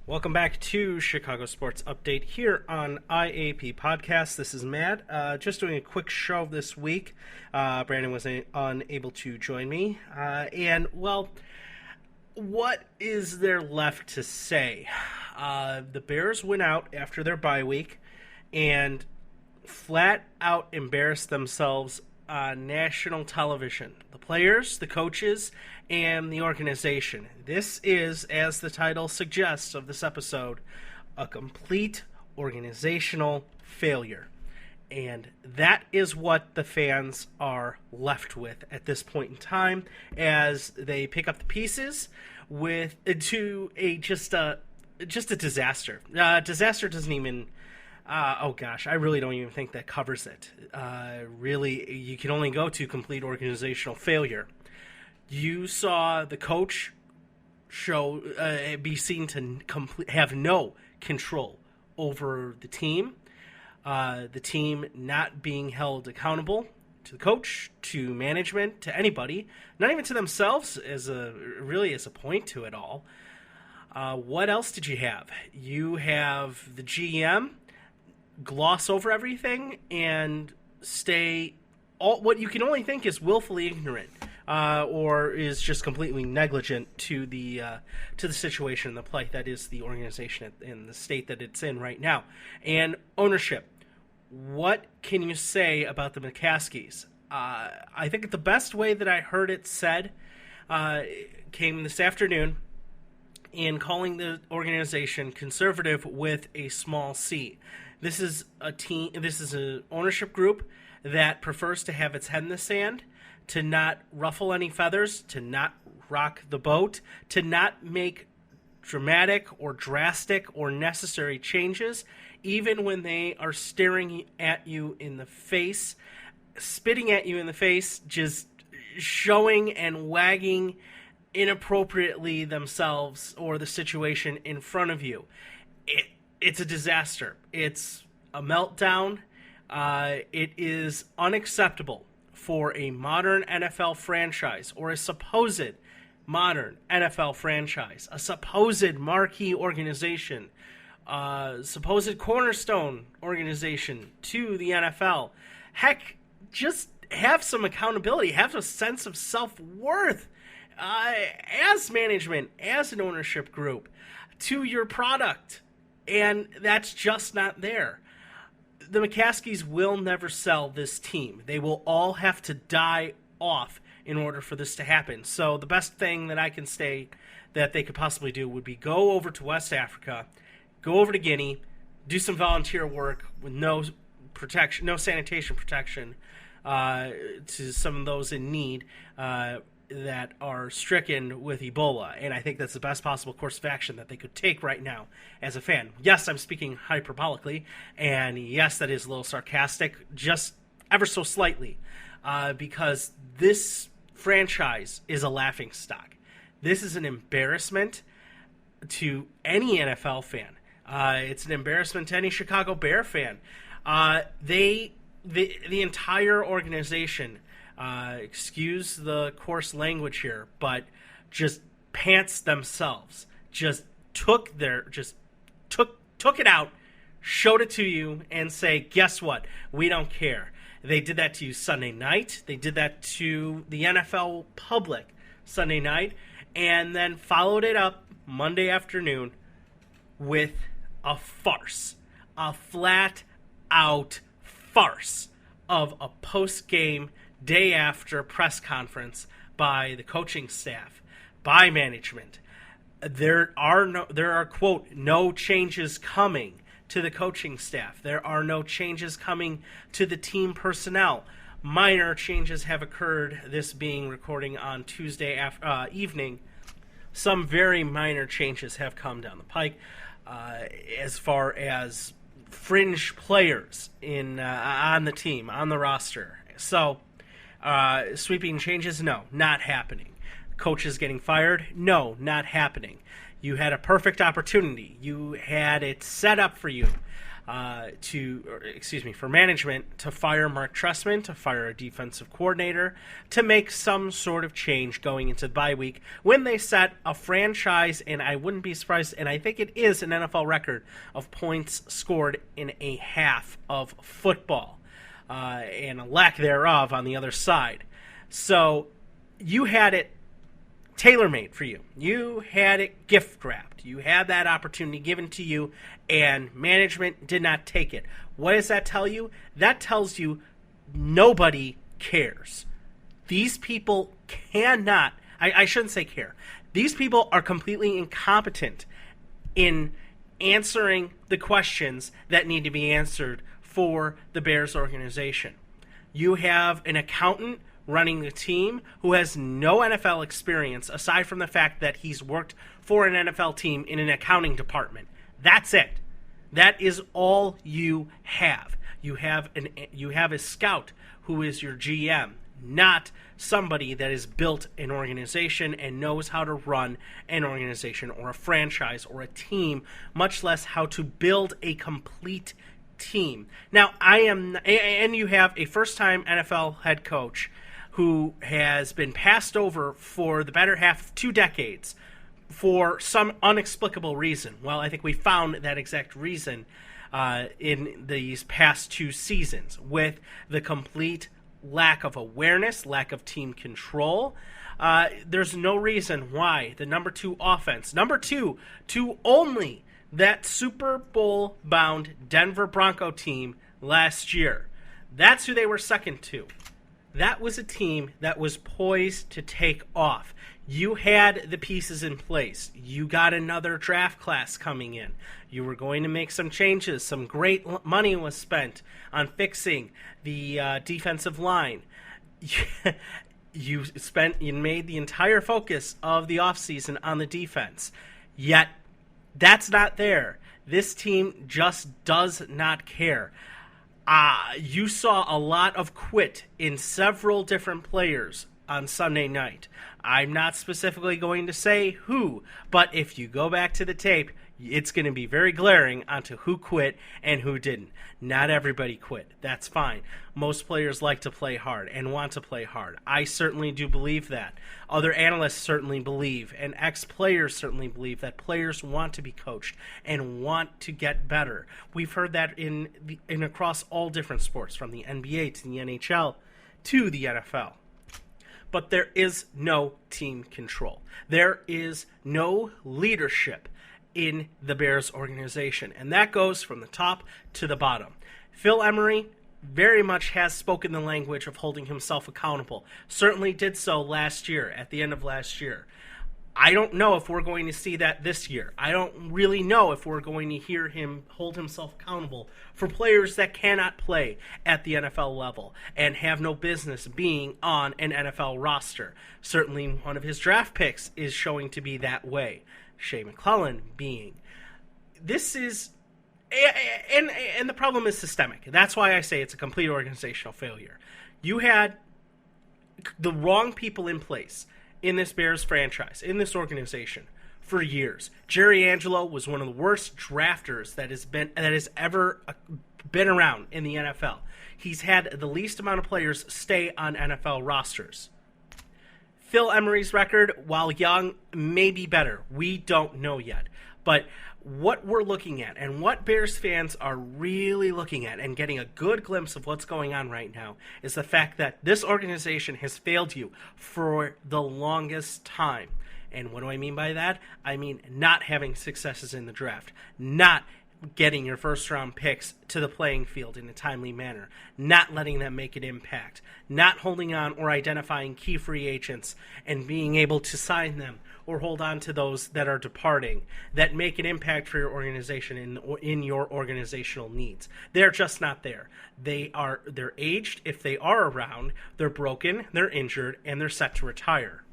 Welcome back to Chicago Sports Update here on IAP Podcast. This is Matt. Just doing a quick show this week. Brandon was unable to join me. What is there left to say? The Bears went out after their bye week and flat out embarrassed themselves on national television. The players, the coaches, and the organization. This is, as the title suggests of this episode, a complete organizational failure. And that is what the fans are left with at this point in time as they pick up the pieces just a disaster. Disaster doesn't even... I really don't even think that covers it. Really, you can only go to complete organizational failure. You saw the coach be seen to have no control over the team not being held accountable to the coach, to management, to anybody, not even to themselves as a point to it all. What else did you have? You have the GM gloss over everything and what you can only think is willfully ignorant or is just completely negligent to the situation and the plight that is the organization in the state that it's in right now. And ownership. What can you say about the McCaskies? I think the best way that I heard it said came this afternoon in calling the organization conservative with a small c. This is an ownership group that prefers to have its head in the sand, to not ruffle any feathers, to not rock the boat, to not make dramatic or drastic or necessary changes, even when they are staring at you in the face, spitting at you in the face, just showing and wagging inappropriately themselves or the situation in front of you. It's a disaster. It's a meltdown. It is unacceptable for a modern NFL franchise or a supposed modern NFL franchise, a supposed marquee organization, supposed cornerstone organization to the NFL. Heck, just have some accountability, have a sense of self-worth as management, as an ownership group, to your product. And that's just not there. The McCaskies will never sell this team. They will all have to die off in order for this to happen. So the best thing that I can say that they could possibly do would be go over to West Africa, go over to Guinea, do some volunteer work with no protection, no sanitation protection to some of those in need that are stricken with Ebola. And I think that's the best possible course of action that they could take right now as a fan. Yes, I'm speaking hyperbolically, and yes, that is a little sarcastic, just ever so slightly, because this franchise is a laughingstock. This is an embarrassment to any NFL fan. It's an embarrassment to any Chicago Bear fan. The entire organization, excuse the coarse language here, but just pants themselves. Just took it out, showed it to you, and say, guess what? We don't care. They did that to you Sunday night. They did that to the NFL public Sunday night, and then followed it up Monday afternoon with a farce, a flat-out farce of a post-game day after press conference by the coaching staff, by management. There are quote, no changes coming to the coaching staff. There are no changes coming to the team personnel. Minor changes have occurred, this being recording on Tuesday evening. Some very minor changes have come down the pike as far as fringe players on the team, on the roster. So, sweeping changes, no, not happening. Coaches getting fired, no, not happening. You had a perfect opportunity. You had it set up for you for management to fire Mark Trestman, to fire a defensive coordinator, to make some sort of change going into the bye week when they set a franchise, and I wouldn't be surprised, and I think it is an NFL record of points scored in a half of football, and a lack thereof on the other side. So you had it tailor-made for you. You had it gift-wrapped. You had that opportunity given to you, and management did not take it. What does that tell you? That tells you nobody cares. These people cannot, I shouldn't say care. These people are completely incompetent in answering the questions that need to be answered for the Bears organization. You have an accountant running the team who has no NFL experience aside from the fact that he's worked for an NFL team in an accounting department. That's it. That is all you have. You have a scout who is your GM, not somebody that has built an organization and knows how to run an organization or a franchise or a team, much less how to build a complete team. Now, and you have a first-time NFL head coach who has been passed over for the better half of 2 decades for some inexplicable reason. Well, I think we found that exact reason in these past 2 seasons with the complete lack of awareness, lack of team control. There's no reason why the number 2 offense, number 2 to only that Super Bowl-bound Denver Bronco team last year. That's who they were second to. That was a team that was poised to take off. You had the pieces in place. You got another draft class coming in. You were going to make some changes. Some great money was spent on fixing the defensive line. You made the entire focus of the offseason on the defense. Yet, that's not there. This team just does not care. You saw a lot of quit in several different players on Sunday night. I'm not specifically going to say who, but if you go back to the tape, it's going to be very glaring onto who quit and who didn't. Not everybody quit. That's fine. Most players like to play hard and want to play hard. I certainly do believe that. Other analysts certainly believe, and ex-players certainly believe that players want to be coached and want to get better. We've heard that in across all different sports, from the NBA to the NHL to the NFL. But there is no team control. There is no leadership in the Bears organization, and that goes from the top to the bottom. Phil Emery very much has spoken the language of holding himself accountable. Certainly did so last year, at the end of last year. I don't know if we're going to see that this year. I don't really know if we're going to hear him hold himself accountable for players that cannot play at the NFL level and have no business being on an NFL roster. Certainly one of his draft picks is showing to be that way. Shea McClellan being. This is, and the problem is systemic. That's why I say it's a complete organizational failure. You had the wrong people in place in this Bears franchise, in this organization, for years. Jerry Angelo was one of the worst drafters that has ever been around in the NFL. He's had the least amount of players stay on NFL rosters. Phil Emery's record, while young, may be better. We don't know yet. But what we're looking at, and what Bears fans are really looking at and getting a good glimpse of what's going on right now, is the fact that this organization has failed you for the longest time. And what do I mean by that? I mean not having successes in the draft, not getting your first-round picks to the playing field in a timely manner, not letting them make an impact, not holding on or identifying key free agents and being able to sign them or hold on to those that are departing, that make an impact for your organization in your organizational needs. They're just not there. They're aged. If they are around, they're broken, they're injured, and they're set to retire.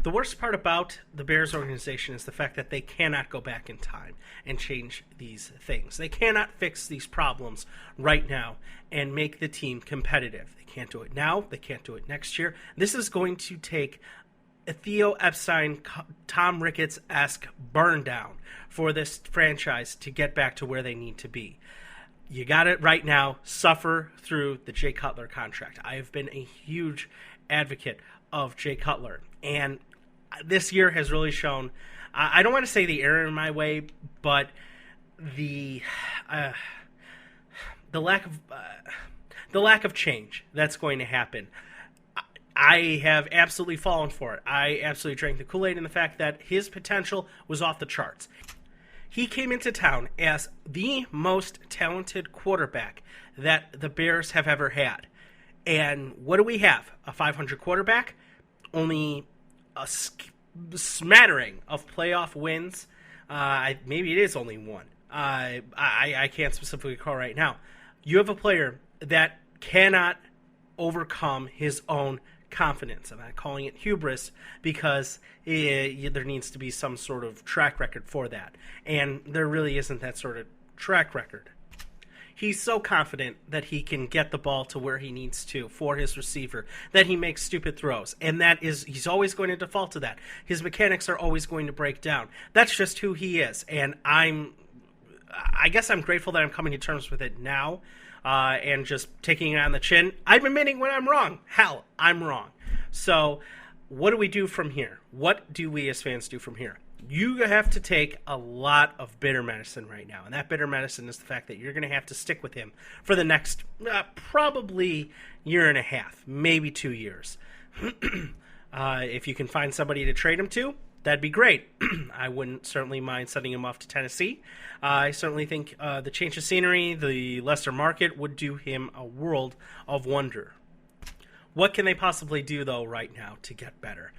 The worst part about the Bears organization is the fact that they cannot go back in time and change these things. They cannot fix these problems right now and make the team competitive. They can't do it now. They can't do it next year. This is going to take Theo Epstein, Tom Ricketts-esque burn down for this franchise to get back to where they need to be. You got it right now. Suffer through the Jay Cutler contract. I have been a huge advocate of Jay Cutler, and this year has really shown, I don't want to say the error in my way, but the lack of change that's going to happen. I have absolutely fallen for it. I absolutely drank the Kool-Aid in the fact that his potential was off the charts. He came into town as the most talented quarterback that the Bears have ever had. And what do we have? A 500 quarterback? Only a smattering of playoff wins. Maybe it is only one. I can't specifically call right now. You have a player that cannot overcome his own confidence. I'm not calling it hubris because there needs to be some sort of track record for that. And there really isn't that sort of track record. He's so confident that he can get the ball to where he needs to for his receiver, that he makes stupid throws. And he's always going to default to that. His mechanics are always going to break down. That's just who he is. And I guess I'm grateful that I'm coming to terms with it now. And just taking it on the chin. I'm admitting when I'm wrong. Hell, I'm wrong. So what do we do from here? What do we as fans do from here? You have to take a lot of bitter medicine right now. And that bitter medicine is the fact that you're going to have to stick with him for the next probably year and a half, maybe 2 years. If you can find somebody to trade him to, that'd be great. I wouldn't certainly mind sending him off to Tennessee. I certainly think the change of scenery, the lesser market, would do him a world of wonder. What can they possibly do, though, right now to get better?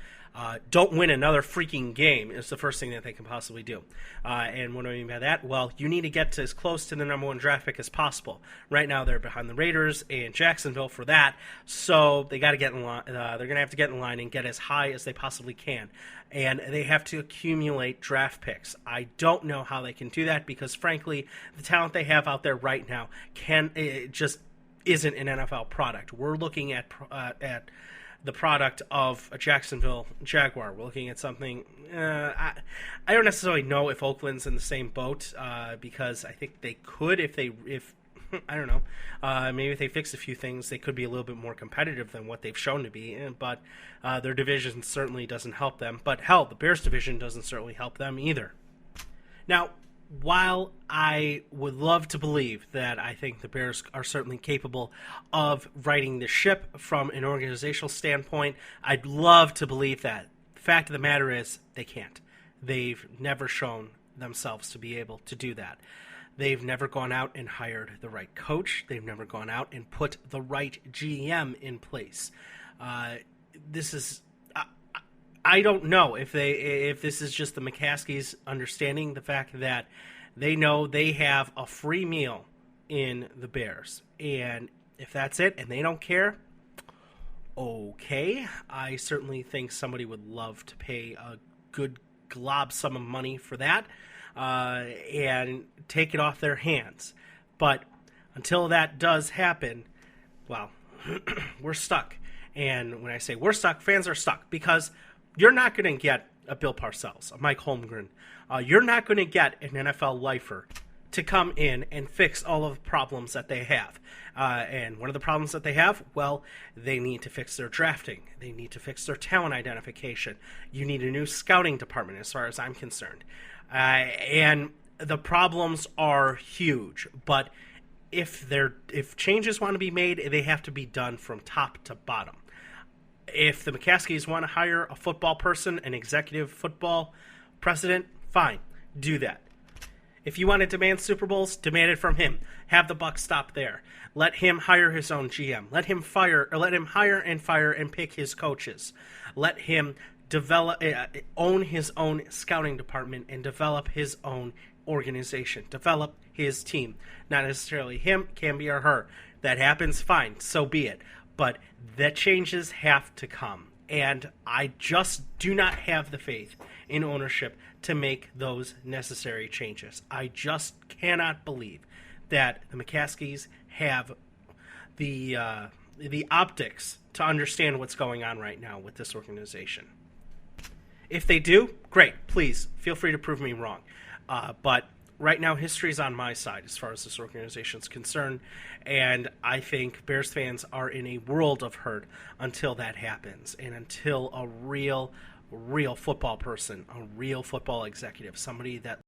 Don't win another freaking game is the first thing that they can possibly do. And what do I mean by that? Well, you need to get to as close to the number one draft pick as possible. Right now, they're behind the Raiders and Jacksonville for that, so they got to get in line. They're going to have to get in line and get as high as they possibly can. And they have to accumulate draft picks. I don't know how they can do that because, frankly, the talent they have out there right now just isn't an NFL product. We're looking at the product of a Jacksonville Jaguar. We're looking at something. I don't necessarily know if Oakland's in the same boat because I think they could if I don't know. Maybe if they fix a few things, they could be a little bit more competitive than what they've shown to be. But their division certainly doesn't help them. But hell, the Bears division doesn't certainly help them either. Now, while I would love to believe that I think the Bears are certainly capable of righting the ship from an organizational standpoint, I'd love to believe that. The fact of the matter is they can't. They've never shown themselves to be able to do that. They've never gone out and hired the right coach. They've never gone out and put the right GM in place. I don't know if this is just the McCaskies understanding the fact that they know they have a free meal in the Bears. And if that's it and they don't care, okay. I certainly think somebody would love to pay a good glob sum of money for that and take it off their hands. But until that does happen, well, we're stuck. And when I say we're stuck, fans are stuck because you're not going to get a Bill Parcells, a Mike Holmgren. You're not going to get an NFL lifer to come in and fix all of the problems that they have. And one of the problems that they have, well, they need to fix their drafting. They need to fix their talent identification. You need a new scouting department as far as I'm concerned. And the problems are huge. But if changes want to be made, they have to be done from top to bottom. If the McCaskies want to hire a football person, an executive football president, fine, do that. If you want to demand Super Bowls, demand it from him. Have the buck stop there. Let him hire his own GM. Let him hire and fire and pick his coaches. Let him own his own scouting department and develop his own organization. Develop his team. Not necessarily him, can be or her. That happens, fine, so be it. But the changes have to come. And I just do not have the faith in ownership to make those necessary changes. I just cannot believe that the McCaskies have the optics to understand what's going on right now with this organization. If they do, great. Please feel free to prove me wrong. But right now, history is on my side as far as this organization is concerned, and I think Bears fans are in a world of hurt until that happens, and until a real football person, a real football executive, somebody that